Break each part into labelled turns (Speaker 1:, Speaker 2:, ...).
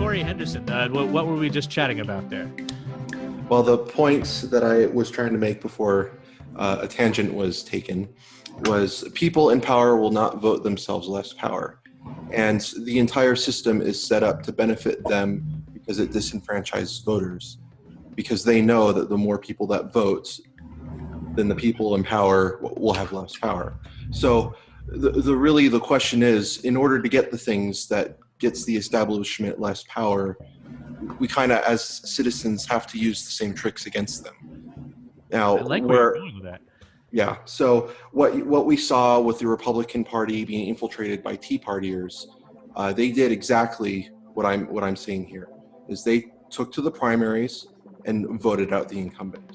Speaker 1: Corey Henderson. What were we just chatting about there?
Speaker 2: Well, the points that I was trying to make before a tangent was taken was people in power will not vote themselves less power. And the entire system is set up to benefit them because it disenfranchises voters. Because they know that the more people that vote, then the people in power will have less power. So the question is, in order to get the things that gets the establishment less power, we kind of, as citizens, have to use the same tricks against them. Now,
Speaker 1: I like where you're going with that.
Speaker 2: Yeah. So what we saw with the Republican Party being infiltrated by Tea Partiers, they did exactly what I'm saying here, is they took to the primaries and voted out the incumbent.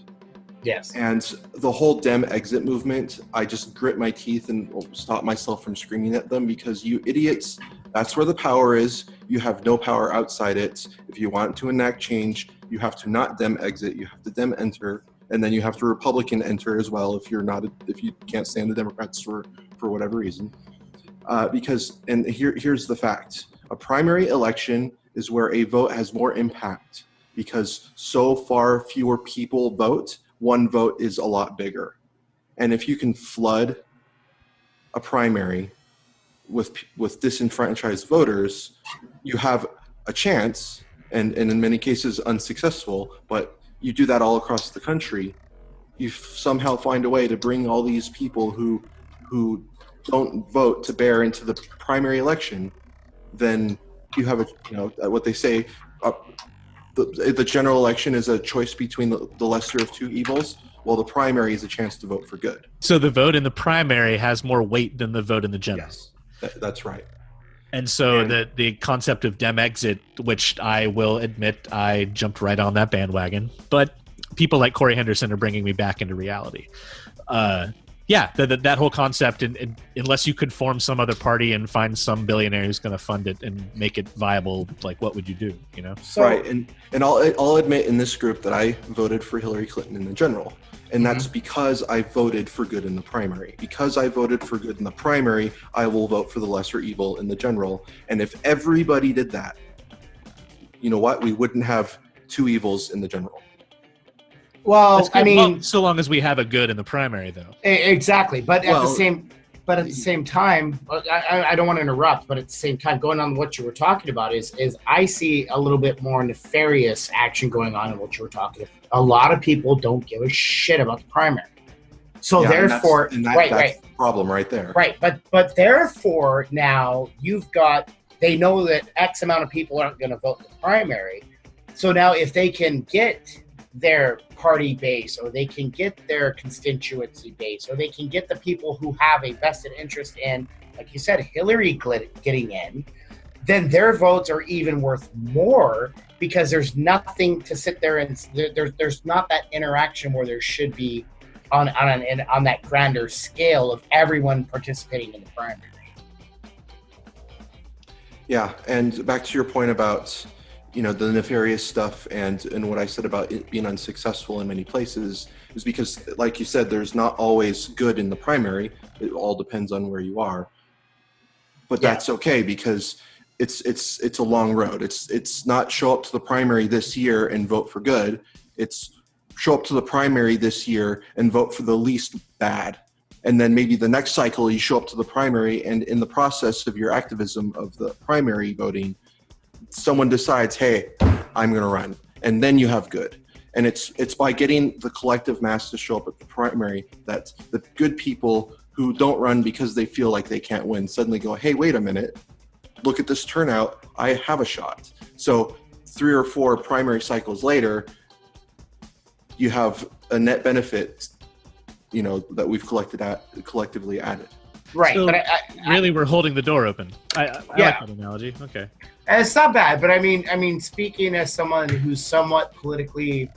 Speaker 3: Yes.
Speaker 2: And the whole Dem exit movement, I just grit my teeth and stop myself from screaming at them, because you idiots, that's where the power is. You have no power outside it. If you want to enact change, you have to not Dem exit, you have to Dem enter, and then you have to Republican enter as well if you can't stand the Democrats for whatever reason. Here's the fact. A primary election is where a vote has more impact, because so far fewer people vote, one vote is a lot bigger. And if you can flood a primary with disenfranchised voters, you have a chance, and in many cases unsuccessful, but you do that all across the country, you somehow find a way to bring all these people who don't vote to bear into the primary election, then you have what they say, the general election is a choice between the lesser of two evils. Well, the primary is a chance to vote for good.
Speaker 1: So the vote in the primary has more weight than the vote in the general.
Speaker 2: Yes, that's right.
Speaker 1: And so the concept of Dem exit, which I will admit I jumped right on that bandwagon, but people like Corey Henderson are bringing me back into reality. That whole concept, and unless you could form some other party and find some billionaire who's going to fund it and make it viable, like, what would you do? You know?
Speaker 2: So, right, and I'll admit in this group that I voted for Hillary Clinton in the general, and that's because I voted for good in the primary. Because I voted for good in the primary, I will vote for the lesser evil in the general. And if everybody did that, you know what? We wouldn't have two evils in the general.
Speaker 3: Well, I mean,
Speaker 1: so long as we have a good in the primary, though.
Speaker 3: Exactly, but at the same time, I don't want to interrupt, but at the same time, going on what you were talking about is I see a little bit more nefarious action going on in what you were talking about. A lot of people don't give a shit about the primary, so therefore,
Speaker 2: that's the problem right there.
Speaker 3: Right, but therefore now they know that X amount of people aren't going to vote in the primary, so now if they can get their party base, or they can get their constituency base, or they can get the people who have a vested interest in, like you said, Hillary getting in, then their votes are even worth more, because there's nothing to sit there and there's not that interaction where there should be on that grander scale of everyone participating in the primary.
Speaker 2: Yeah, and back to your point about the nefarious stuff and what I said about it being unsuccessful in many places is because, like you said, there's not always good in the primary. It all depends on where you are. But that's okay, because it's a long road. It's not show up to the primary this year and vote for good. It's show up to the primary this year and vote for the least bad. And then maybe the next cycle you show up to the primary, and in the process of your activism of the primary voting, someone decides, hey, I'm going to run. And then you have good. And it's by getting the collective mass to show up at the primary that the good people who don't run because they feel like they can't win suddenly go, hey, wait a minute, look at this turnout, I have a shot. So 3 or 4 primary cycles later, you have a net benefit, that we've collectively added.
Speaker 3: Right,
Speaker 1: so
Speaker 3: but
Speaker 1: we're holding the door open. I like that analogy. Okay,
Speaker 3: it's not bad, but I mean, speaking as someone who's somewhat politically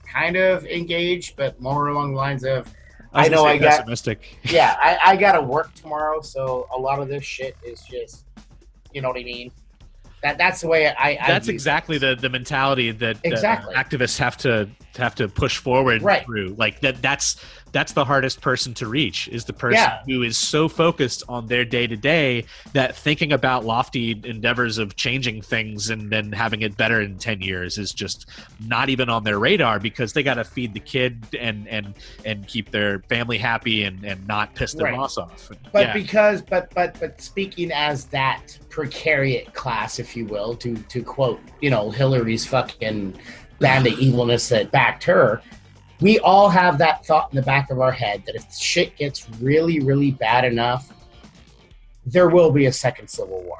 Speaker 3: kind of engaged, but more along the lines of, I
Speaker 1: pessimistic.
Speaker 3: I got to work tomorrow, so a lot of this shit is just, you know what I mean. That's the way I
Speaker 1: That's exactly the mentality that activists have to have to push forward
Speaker 3: Right.
Speaker 1: through. Like that's the hardest person to reach, is the person
Speaker 3: Yeah.
Speaker 1: who is so focused on their day to day that thinking about lofty endeavors of changing things and then having it better in 10 years is just not even on their radar, because they got to feed the kid and keep their family happy and not piss their
Speaker 3: Right.
Speaker 1: boss off.
Speaker 3: But but speaking as that precariat class, if you will, to quote, Hillary's fucking band of evilness that backed her, we all have that thought in the back of our head that if shit gets really, really bad enough, there will be a second civil war.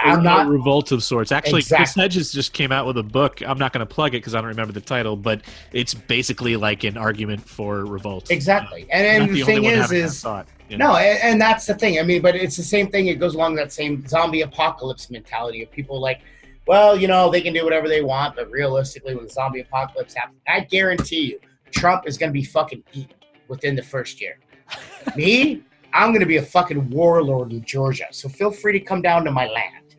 Speaker 3: I'm not
Speaker 1: a revolt of sorts. Actually, Chris
Speaker 3: Exactly.
Speaker 1: Hedges just came out with a book. I'm not going to plug it because I don't remember the title, but it's basically like an argument for revolt.
Speaker 3: exactly. And
Speaker 1: Not
Speaker 3: the
Speaker 1: only
Speaker 3: thing
Speaker 1: one
Speaker 3: is
Speaker 1: having that thought, you know?
Speaker 3: no, and that's the thing. I mean, but it's the same thing. It goes along that same zombie apocalypse mentality of people like, well, they can do whatever they want, but realistically, when the zombie apocalypse happens, I guarantee you, Trump is going to be fucking eaten within the first year. Me, I'm going to be a fucking warlord in Georgia, so feel free to come down to my land.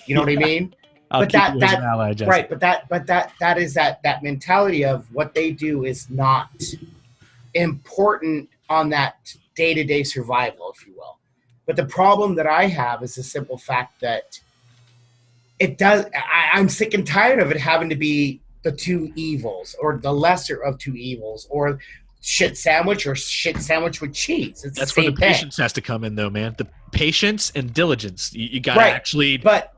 Speaker 3: You know what I mean?
Speaker 1: I'll
Speaker 3: But
Speaker 1: keep you as an ally, Jesse.
Speaker 3: right, but that is that mentality of what they do is not important on that day-to-day survival, if you will. But the problem that I have is the simple fact that it does. I'm sick and tired of it having to be the two evils, or the lesser of two evils, or shit sandwich, or shit sandwich with cheese. It's
Speaker 1: That's
Speaker 3: the
Speaker 1: where
Speaker 3: same
Speaker 1: the
Speaker 3: thing.
Speaker 1: patience has to come in, though, man. The patience and diligence. You got to
Speaker 3: Right.
Speaker 1: actually
Speaker 3: But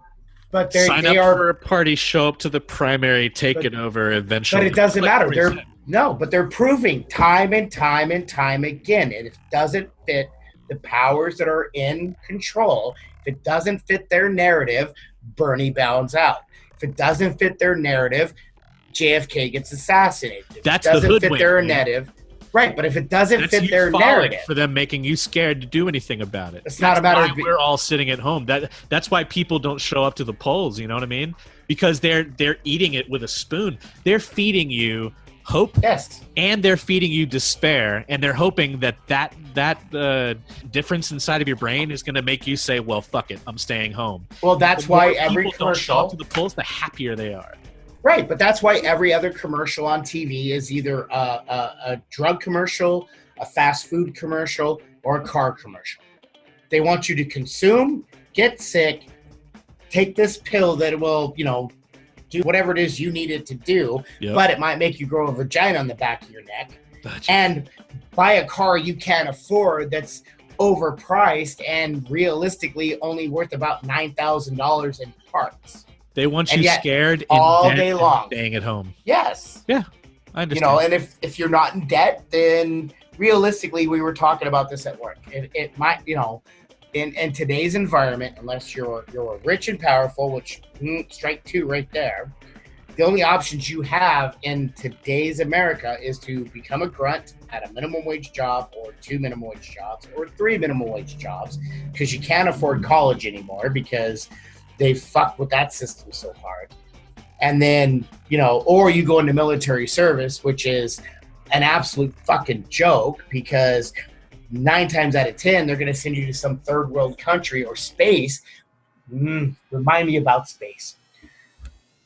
Speaker 1: sign
Speaker 3: they
Speaker 1: up
Speaker 3: are.
Speaker 1: for a party, show up to the primary, take it over eventually.
Speaker 3: But it doesn't
Speaker 1: Like
Speaker 3: matter.
Speaker 1: Corey said.
Speaker 3: But they're proving time and time and time again. And if it doesn't fit the powers that are in control, if it doesn't fit their narrative, Bernie bounds out. If it doesn't fit their narrative, JFK gets assassinated. If
Speaker 1: That's
Speaker 3: it
Speaker 1: the
Speaker 3: doesn't fit
Speaker 1: hoodwink,
Speaker 3: their
Speaker 1: man.
Speaker 3: narrative, right? But if it doesn't
Speaker 1: That's
Speaker 3: fit
Speaker 1: you
Speaker 3: their
Speaker 1: falling
Speaker 3: narrative,
Speaker 1: for them making you scared to do anything about it.
Speaker 3: It's not a
Speaker 1: That's
Speaker 3: matter
Speaker 1: why
Speaker 3: of
Speaker 1: we're all sitting at home. That's why people don't show up to the polls. You know what I mean? Because they're eating it with a spoon. They're feeding you hope,
Speaker 3: yes,
Speaker 1: and they're feeding you despair, and they're hoping that difference inside of your brain is going to make you say, "Well, fuck it, I'm staying home."
Speaker 3: well, that's
Speaker 1: The more
Speaker 3: why every
Speaker 1: people don't show up
Speaker 3: commercial,
Speaker 1: to the polls, the happier they are.
Speaker 3: right? But that's why every other commercial on TV is either a drug commercial, a fast food commercial, or a car commercial. They want you to consume, get sick, take this pill that will, do whatever it is you need it to do,
Speaker 1: Yep.
Speaker 3: but it might make you grow a vagina on the back of your neck,
Speaker 1: Gotcha.
Speaker 3: and buy a car you can't afford that's overpriced and realistically only worth about $9,000 in parts.
Speaker 1: They want
Speaker 3: and
Speaker 1: you
Speaker 3: yet,
Speaker 1: scared in
Speaker 3: all
Speaker 1: debt
Speaker 3: day
Speaker 1: and
Speaker 3: long.
Speaker 1: staying at home.
Speaker 3: Yes.
Speaker 1: I understand.
Speaker 3: And if you're not in debt, then realistically, we were talking about this at work. It might, in today's environment, unless you're rich and powerful, which strike two right there, the only options you have in today's America is to become a grunt at a minimum wage job, or 2 minimum wage jobs, or 3 minimum wage jobs, because you can't afford college anymore because they fucked with that system so hard. And then, or you go into military service, which is an absolute fucking joke, because 9 times out of 10, they're going to send you to some third world country or space. Remind me about space.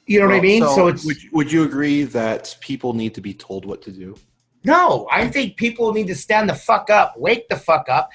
Speaker 3: You know what I mean? So it's
Speaker 2: would you agree that people need to be told what to do?
Speaker 3: no. I think people need to stand the fuck up, wake the fuck up,